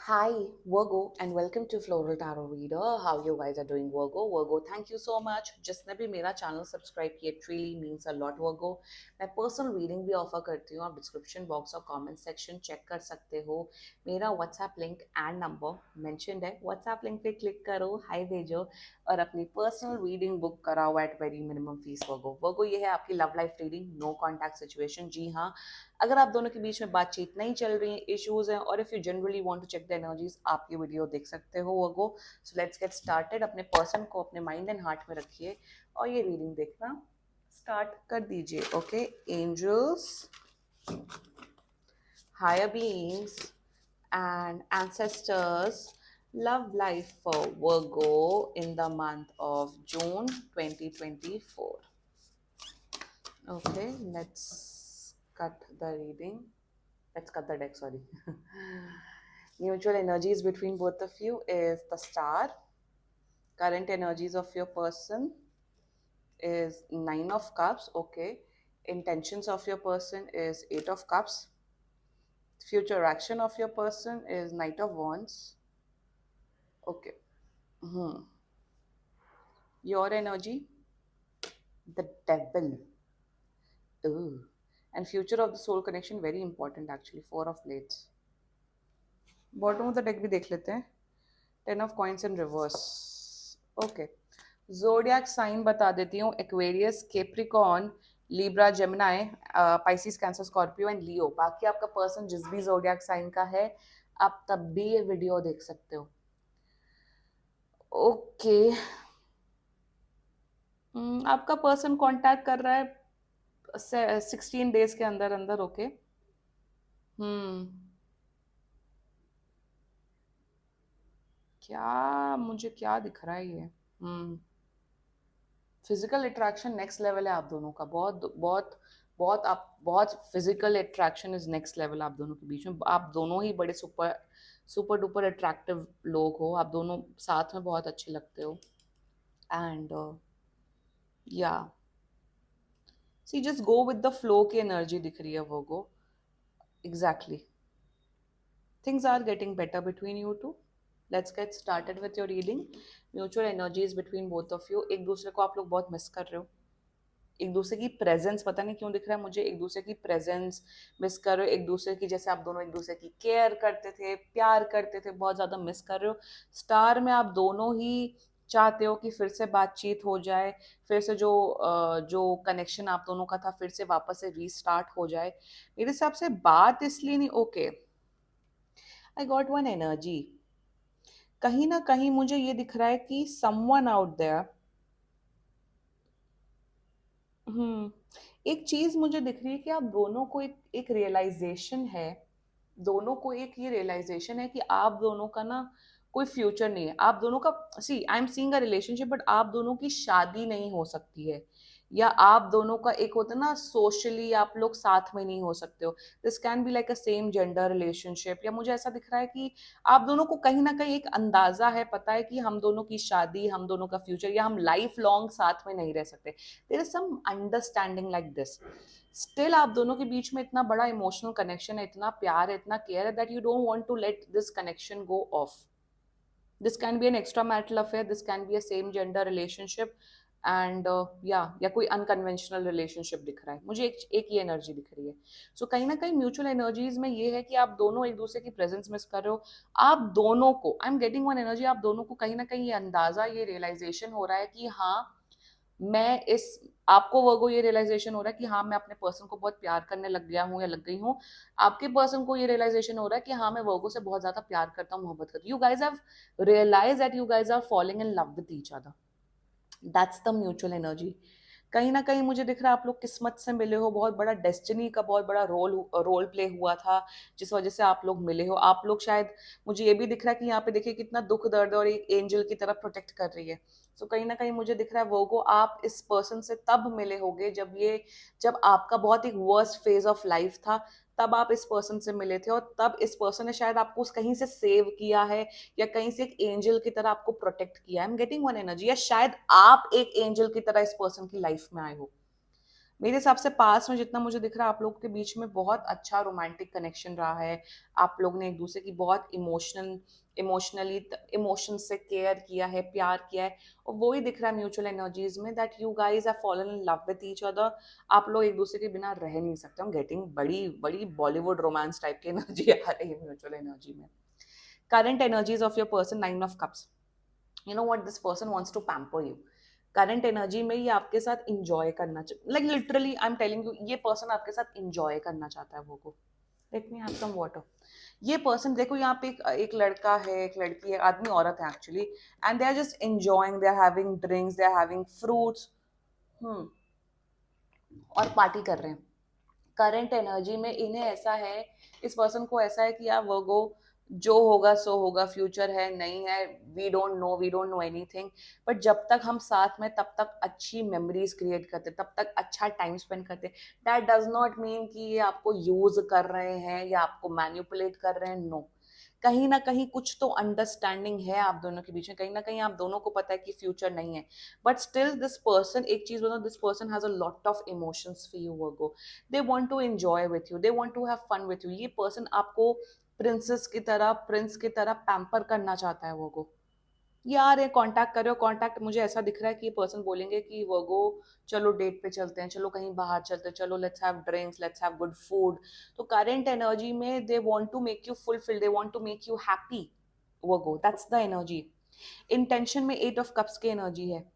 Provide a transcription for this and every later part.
Hi, Virgo, and welcome to Floral Tarot Reader. How you guys are doing, Virgo? Virgo, thank you so much. जिसने भी मेरा channel subscribe किया, it really means a lot, Virgo. मैं personal reading भी offer करती हूँ, आप description box और कमेंट सेक्शन चेक कर सकते हो. मेरा WhatsApp link and number mentioned है. व्हाट्सएप लिंक पे क्लिक करो, हाय भेजो और अपनी पर्सनल रीडिंग बुक कराओ at very minimum fees. Virgo Virgo ये है आपकी love life reading, no contact situation. जी हाँ, अगर आप दोनों के बीच में बातचीत नहीं चल रही है, इश्यूज हैं, और if you generally want to check the energies, आप ये वीडियो देख सकते हो. Virgo, so let's get started. अपने पर्सन को अपने माइंड एंड हार्ट में रखिए और ये रीडिंग देखना स्टार्ट कर दीजिए. Okay, angels, higher beings, and ancestors, love life for Virgo in the month of June 2024. Okay, let's cut the reading. Let's cut the deck, sorry. Mutual energies between both of you is the Star. Current energies of your person is Nine of Cups. Okay. Intentions of your person is Eight of Cups. Future action of your person is Knight of Wands. Okay. Your energy, the Devil. Ooh. And future of the soul connection, very important actually. Four of Blades. Bottom of the deck भी देख लेते हैं. Ten of Coins in reverse. Okay. Zodiac sign बता देती हूँ. Aquarius, Capricorn, Libra, Gemini, Pisces, Cancer, Scorpio and Leo. बाकी आपका person जिस भी zodiac sign का है, आप तब भी ये वीडियो देख सकते हो. ओके. आपका पर्सन कांटेक्ट कर रहा है 16 डेज के अंदर अंदर. ओके. क्या मुझे क्या दिख रहा है ये. फिजिकल अट्रैक्शन नेक्स्ट लेवल है आप दोनों का. बहुत बहुत बहुत आप बहुत physical attraction is next level आप दोनों के बीच में. आप दोनों ही बड़े सुपर सुपर डुपर अट्रैक्टिव लोग हो. आप दोनों साथ में बहुत अच्छे लगते हो. एंड या see just go with the flow की एनर्जी दिख रही है वो go. Exactly. Things are getting better between you two. Let's get started with your reading. Mutual energies between both of you. एक दूसरे को आप लोग बहुत मिस कर रहे हो. एक दूसरे की प्रेजेंस, पता नहीं क्यों दिख रहा है मुझे, एक दूसरे की प्रेजेंस मिस कर रहे हो. एक दूसरे की, जैसे आप दोनों एक दूसरे की केयर करते थे, प्यार करते थे, बहुत ज़्यादा मिस कर रहे हो. स्टार में आप दोनों ही चाहते हो कि फिर से बातचीत हो जाए, फिर से जो कनेक्शन आप दोनों का था फिर से वापस से रीस्टार्ट हो जाए. मेरे हिसाब से बात इसलिए नहीं. Okay, I got one energy. कहीं ना कहीं मुझे ये दिख रहा है कि समवन आउट देयर. एक चीज मुझे दिख रही है कि आप दोनों को एक रियलाइजेशन है. दोनों को एक ये रियलाइजेशन है कि आप दोनों का ना कोई फ्यूचर नहीं है. आप दोनों का, see I am seeing a relationship, but आप दोनों की शादी नहीं हो सकती है. या आप दोनों का एक होता है ना, सोशली आप लोग साथ में नहीं हो सकते हो. This can be like a same gender relationship. या मुझे ऐसा दिख रहा है कि आप दोनों को कहीं ना कहीं एक अंदाजा है, पता है कि हम दोनों की शादी, हम दोनों का फ्यूचर, या हम लाइफ लॉन्ग साथ में नहीं रह सकते. There is some understanding like this. Still आप दोनों के बीच में इतना बड़ा इमोशनल कनेक्शन है, इतना प्यार है, इतना केयर है, that you don't want to let this connection go of. This can be an extra marital affair, this can be a same gender relationship. And या कोई अनकन्वेंशनल रिलेशनशिप दिख रहा है मुझे. एक ये एनर्जी दिख रही है. सो कहीं ना कहीं म्यूचुअल एनर्जीज में ये है कि आप दोनों एक दूसरे की प्रेजेंस मिस कर रहे हो. आप दोनों को, I am getting one energy, आप दोनों को कहीं ना कहीं ये अंदाजा, ये रियलाइजेशन हो रहा है कि हाँ, मैं इस आपको वर्गो ये रियलाइजेशन हो रहा है कि हाँ, मैं अपने पर्सन को बहुत प्यार करने लग गया हूँ या लग गई हूँ. आपके पर्सन को ये रियलाइजेशन हो रहा है कि हाँ, मैं वर्गो से बहुत ज्यादा प्यार करता हूँ, मोहब्बत करती हूँ. You guys have realise that you guys are following in love with each other. That's the mutual energy. कहीं ना कहीं मुझे दिख रहा है आप लोग किस्मत से मिले हो. बहुत बड़ा डेस्टिनी का बहुत बड़ा रोल रोल प्ले हुआ था जिस वजह से आप लोग मिले हो. आप लोग शायद, मुझे ये भी दिख रहा है कि यहाँ पे देखिए कितना दुख दर्द, और एक एंजल की तरफ प्रोटेक्ट कर रही है. सो कहीं ना कहीं मुझे दिख रहा है वो आप इस पर्सन से तब मिले होगे जब आपका बहुत एक वर्स्ट फेज ऑफ लाइफ था. तब आप इस पर्सन से मिले थे और तब इस पर्सन ने शायद आपको कहीं से सेव किया है, या कहीं से एक एंजल की तरह आपको प्रोटेक्ट किया. I am getting one energy. या शायद आप एक एंजल की तरह इस पर्सन की लाइफ में आए हो. मेरे हिसाब से पास में जितना मुझे दिख रहा है आप लोगों के बीच में बहुत अच्छा रोमांटिक कनेक्शन रहा है। आप लोग ने एक दूसरे की बहुत इमोशनली इमोशन से केयर किया है, प्यार किया है, और वो ही दिख रहा है म्यूचुअल एनर्जीज में that you guys have fallen in love with each other. आप लोग एक दूसरे के बिना रह नहीं सकते। हम गेटिंग बड़ी बड़ी बॉलीवुड रोमांस टाइप की एनर्जी आ रही है म्यूचुअल एनर्जी में। Current energies of your person, 9 of Cups। You know what, this person wants to pamper you. Current energy में ये आपके साथ इंजॉय करना, like literally I am telling you, ये पर्सन आपके साथ इंजॉय करना चाहता है वो को। Let me have some water. ये पर्सन देखो यहाँ पे एक लड़का है, एक लड़की है, आदमी औरत है actually, and they are just enjoying, they are having drinks, they are having fruits, और पार्टी कर रहे हैं। करंट एनर्जी में इन्हें ऐसा है, इस पर्सन को ऐसा है कि यार वर्गो, जो होगा सो होगा, फ्यूचर है नहीं है, we don't know anything, but जब तक हम साथ में तब तक अच्छी मेमोरीज क्रिएट करते, तब तक अच्छा टाइम स्पेंड करते। दैट डज नॉट मीन कि ये आपको यूज कर रहे हैं या आपको मैन्युपुलेट कर रहे हैं, नो। कहीं ना कहीं कुछ तो अंडरस्टैंडिंग है आप दोनों के बीच में, कहीं ना कहीं आप दोनों को पता है कि फ्यूचर नहीं है, बट स्टिल दिस पर्सन, एक चीज बताओ, this person has a lot of emotions for you Virgo. They want to enjoy with you, they want to have fun with you. ये पर्सन आपको प्रिंसेस की तरह, प्रिंस की तरह पैम्पर करना चाहता है वर्गो। यार ये कांटेक्ट करो, कांटेक्ट, मुझे ऐसा दिख रहा है कि ये पर्सन बोलेंगे कि वर्गो चलो डेट पे चलते हैं, चलो कहीं बाहर चलते हैं, चलो let's have drinks, let's have good food. तो करंट एनर्जी में they want to make you fulfil, they want to make you happy Virgo, that's the energy. Intention में 8 of Cups की एनर्जी है।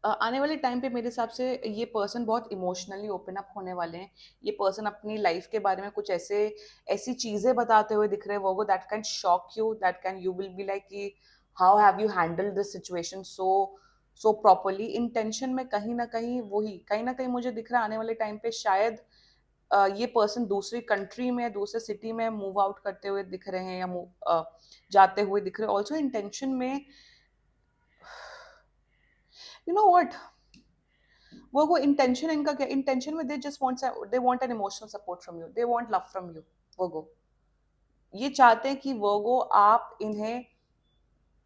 आने वाले टाइम पे मेरे हिसाब से ये पर्सन बहुत इमोशनली ओपन अप होने वाले हैं। ये पर्सन अपनी लाइफ के बारे में कुछ ऐसे ऐसी चीजें बताते हुए दिख रहे हैं वो, that can shock you, that can, you will be like कि how have you handle this situation so so properly. Intention में कहीं ना कहीं मुझे दिख रहा है आने वाले टाइम पे शायद ये पर्सन दूसरी कंट्री में, दूसरे सिटी में मूव आउट करते हुए दिख रहे हैं, या जाते हुए दिख रहे हैं। ऑल्सो इंटेंशन में, यू नो व्हाट, वो इंटेंशन इनका क्या, इंटेंशन में they want an emotional support from you, they want love from you. वो ये चाहते हैं कि वो आप इन्हें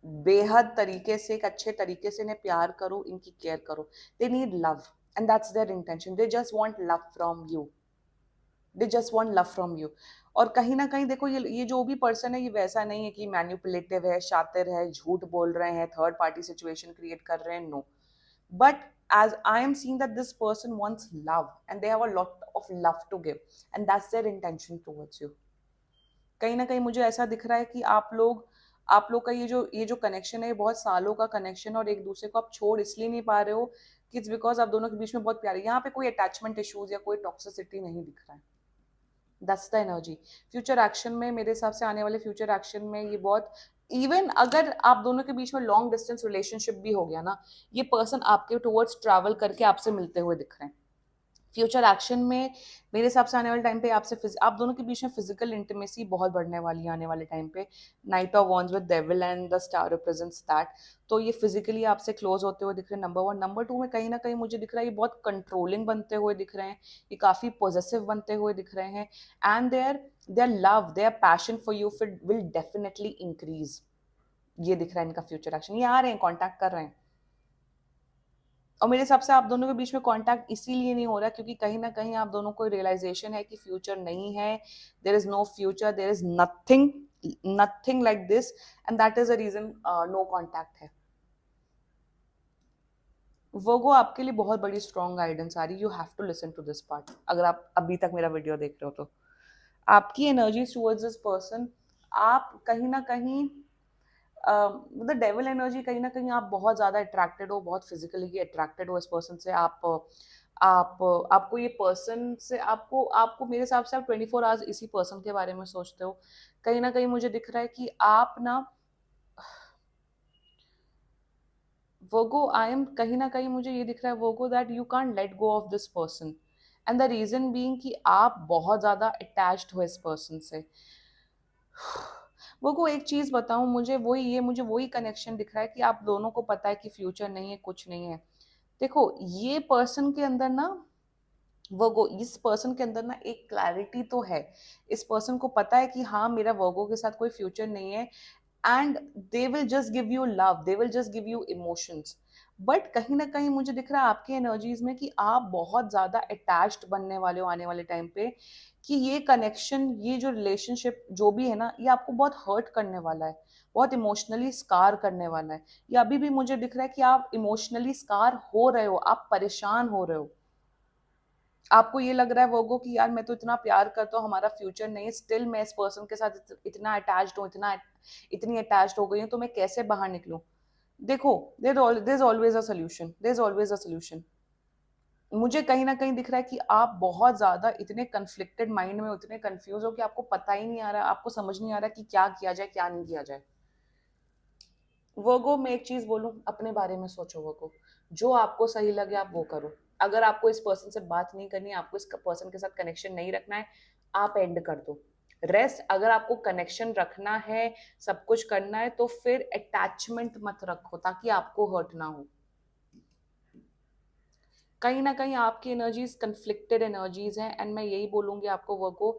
बेहद तरीके से, एक अच्छे तरीके से इन्हें प्यार करो, इनकी केयर करो। They need love, and that's there intention, they just want love from you, they just want love from you. और कहीं ना कहीं देखो, ये जो भी पर्सन है, ये वैसा नहीं है कि मैन्युपुलेटिव है, शातिर है, झूठ बोल रहे हैं, थर्ड पार्टी सिचुएशन क्रिएट कर रहे हैं, no. But as I am seeing that this person wants love and they have a lot of love to give, and that's their intention towards you। कहीं ना कहीं मुझे ऐसा दिख रहा है कि आप लोग का ये जो कनेक्शन है, ये बहुत सालों का कनेक्शन, और एक दूसरे को आप छोड़ इसलिए नहीं पा रहे हो कि इट्स बिकॉज आप दोनों के बीच में बहुत प्यार है। यहाँ पे कोई अटैचमेंट इश्यूज या कोई टॉक्सिसिटी नहीं दिख रहा है। That's the energy. Future action में मेरे हिसाब से, आने वाले फ्यूचर एक्शन में ये बहुत, इवन अगर आप दोनों के बीच में लॉन्ग डिस्टेंस रिलेशनशिप भी हो गया ना, ये पर्सन आपके टुवर्ड्स ट्रैवल करके आपसे मिलते हुए दिख रहे हैं। फ्यूचर एक्शन में मेरे हिसाब से आने वाले टाइम पे आप दोनों के बीच में फिजिकल इंटीमेसी बहुत बढ़ने वाली है आने वाले टाइम पे। Night of wands with devil and the star represents that. तो ये फिजिकली आपसे क्लोज होते हुए दिख रहे हैं, नंबर वन। नंबर टू में कहीं ना कहीं मुझे दिख रहा है ये बहुत कंट्रोलिंग बनते हुए दिख रहे हैं, ये काफी पॉजिटिव बनते हुए दिख रहे हैं, and their love, their passion for you will definitely increase. ये दिख रहा है इनका फ्यूचर एक्शन, ये आ रहे हैं, कॉन्टैक्ट कर रहे हैं। और मेरे हिसाब से आप दोनों के बीच में कांटेक्ट इसीलिए नहीं हो रहा क्योंकि कहीं ना कहीं आप दोनों को रियलाइजेशन है कि फ्यूचर नहीं है, there is no future, there is nothing, nothing like this, and that is a reason no contact है। वर्गो आपके लिए बहुत बड़ी स्ट्रॉन्ग गाइडेंस आ रही है, you have to listen to this part. अगर आप अभी तक मेरा वीडियो देख रहे हो तो आपकी एनर्जी टुवर्ड्स दिस पर्सन, आप कहीं ना कहीं द डेविल एनर्जी, कहीं ना कहीं आप बहुत ज्यादा अट्रैक्टेड हो, बहुत फिजिकली अट्रैक्टेड हो इस पर्सन से। आप आपको ये पर्सन से, आपको आपको मेरे हिसाब से आप 24 आवर्स इसी पर्सन के बारे में सोचते हो। कहीं ना कहीं मुझे दिख रहा है कि आप ना वर्गो, आई एम, कहीं ना कहीं मुझे ये दिख रहा है Virgo that you can't let go of this person, and the reason being कि आप बहुत ज्यादा अटैच्ड हो इस पर्सन से। वो को एक चीज बताऊं, मुझे वही कनेक्शन दिख रहा है कि आप दोनों को पता है कि फ्यूचर नहीं है, कुछ नहीं है। देखो ये पर्सन के अंदर ना, वर्गो, इस पर्सन के अंदर ना एक क्लैरिटी तो है। इस पर्सन को पता है कि हाँ, मेरा वर्गो के साथ कोई फ्यूचर नहीं है, and they will just give you love, they will just give you emotions. But कहीं ना कहीं मुझे दिख रहा है आपकी एनर्जीज में कि आप बहुत ज्यादा अटैच्ड बनने वाले हो आने वाले टाइम पे, कि ये कनेक्शन, ये जो रिलेशनशिप जो भी है ना, ये आपको बहुत हर्ट करने वाला है, बहुत इमोशनली स्कार करने वाला है। ये अभी भी मुझे दिख रहा है कि आप इमोशनली स्कार हो रहे हो, आप परेशान हो रहे हो। आपको ये लग रहा है वोगो कि यार मैं तो इतना प्यार करता हूँ, हमारा फ्यूचर नहीं है, स्टिल मैं इस पर्सन के साथ इतना अटैच्ड हूँ, इतनी अटैच्ड हो गई हूँ, तो मैं कैसे बाहर निकलूं। देखो, there is always a solution, there is always a solution. मुझे कहीं ना कहीं दिख रहा है कि आप बहुत ज्यादा इतने कंफ्लिक्टेड माइंड में, उतने कंफ्यूज हो कि आपको पता ही नहीं आ रहा, आपको समझ नहीं आ रहा कि क्या किया जाए क्या नहीं किया जाए। वर्गो, मैं एक चीज बोलूं, अपने बारे में सोचो वर्गो, जो आपको सही लगे आप वो करो। अगर आपको इस पर्सन से बात नहीं करनी है, आपको इस पर्सन के साथ कनेक्शन नहीं रखना है, आप एंड कर दो। रेस्ट, अगर आपको कनेक्शन रखना है, सब कुछ करना है, तो फिर अटैचमेंट मत रखो ताकि आपको हर्ट ना हो। कहीं ना कहीं आपकी एनर्जीज कंफ्लिक्टेड एनर्जीज हैं, एंड मैं यही बोलूंगी आपको वर्गो,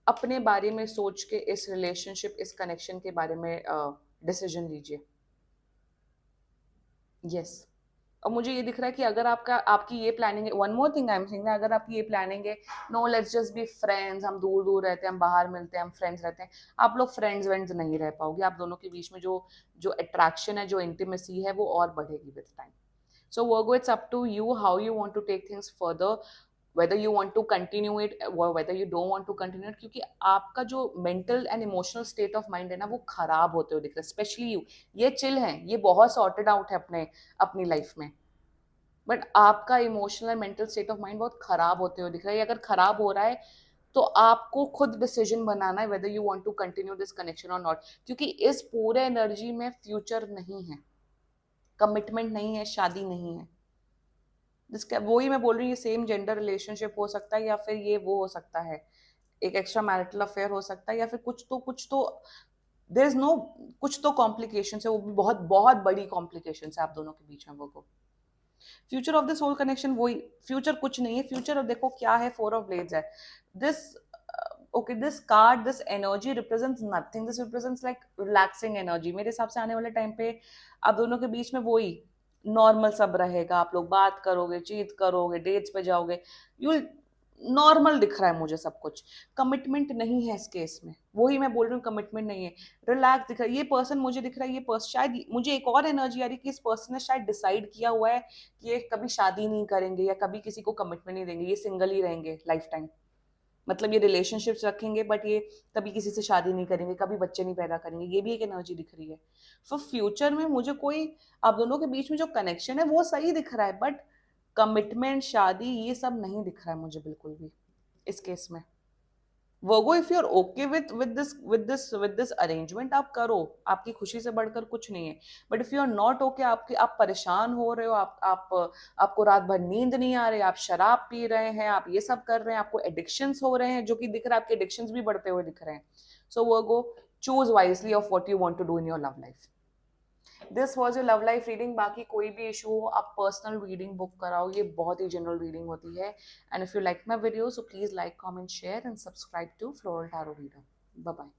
अपने बारे में सोच के इस रिलेशनशिप, इस कनेक्शन के बारे में डिसीजन लीजिए। यस। और मुझे ये दिख रहा है कि अगर आपकी ये प्लानिंग है, one more thing I am saying, अगर आपकी ये प्लानिंग है, no let's just be friends, हम दूर दूर रहते हैं, हम बाहर मिलते हैं, हम फ्रेंड्स रहते हैं, आप लोग फ्रेंड्स वेंड्स नहीं रह पाओगे। आप दोनों के बीच में जो जो अट्रैक्शन है, जो इंटीमेसी है, वो और बढ़ेगी with time. So Virgo, it's up to you how you want to take things further, whether you want to continue it or whether you don't want to continue it, क्योंकि आपका जो mental and emotional state of mind है ना, वो खराब होते हुए दिख रहा है, स्पेशली यू। ये चिल है, ये बहुत सॉर्टेड आउट है अपनी लाइफ में, बट आपका emotional and mental state of mind बहुत खराब होते हुए दिख रहा है। अगर खराब हो रहा है तो आपको खुद डिसीजन बनाना है whether you want to continue this connection और नॉट, क्योंकि इस पूरे एनर्जी में फ्यूचर नहीं है, कमिटमेंट नहीं है, शादी नहीं है। जिसका वही मैं बोल रही हूँ, ये सेम जेंडर रिलेशनशिप हो सकता है, या फिर ये वो हो सकता है, एक एक्स्ट्रा मैरिटल अफेयर हो सकता है, या फिर कुछ तो देयर इज नो, कुछ तो कॉम्प्लिकेशन है, वो भी बहुत बहुत बड़ी कॉम्प्लिकेशन है आप दोनों के बीच में। वो को future of this whole connection, वही फ्यूचर कुछ नहीं है। फ्यूचर देखो क्या है, फोर ऑफ ब्लेड्स है। This okay, this card, this energy represents nothing, this represents like relaxing energy. मेरे हिसाब से आने वाले टाइम पे आप दोनों के बीच में वही नॉर्मल सब रहेगा, आप लोग बात करोगे, चीट करोगे, डेट्स पे जाओगे, यू नॉर्मल दिख रहा है मुझे सब कुछ। कमिटमेंट नहीं है इस केस में, वही मैं बोल रही हूँ, कमिटमेंट नहीं है, रिलैक्स दिख रहा है। ये पर्सन मुझे दिख रहा है, ये पर्सन शायद, मुझे एक और एनर्जी आ रही है कि इस पर्सन ने शायद डिसाइड किया हुआ है कि ये कभी शादी नहीं करेंगे या कभी किसी को कमिटमेंट नहीं देंगे, ये सिंगल ही रहेंगे लाइफ टाइम। मतलब ये रिलेशनशिप्स रखेंगे, बट ये कभी किसी से शादी नहीं करेंगे, कभी बच्चे नहीं पैदा करेंगे, ये भी एक एनर्जी दिख रही है। तो फ्यूचर में मुझे कोई, आप दोनों के बीच में जो कनेक्शन है वो सही दिख रहा है, बट कमिटमेंट, शादी, ये सब नहीं दिख रहा है मुझे बिल्कुल भी इस केस में। Virgo, if you are okay with this arrangement, आप करो, आपकी खुशी से बढ़कर कुछ नहीं है। But if you are not okay, आप परेशान हो रहे हो, आपको रात भर नींद नहीं आ रही, आप शराब पी रहे हैं, आप ये सब कर रहे हैं, आपको एडिक्शंस हो रहे हैं, जो कि दिख रहा है, आपके एडिक्शंस भी बढ़ते हुए दिख रहे हैं। So Virgo, choose wisely of what you want to do in your love life. This was your love life reading. बाकी कोई भी इशू हो, आप पर्सनल रीडिंग बुक कराओ, ये बहुत ही जनरल रीडिंग होती है। And if you like my video, so please like, comment, share and subscribe to Floral Tarot Reader. Bye bye.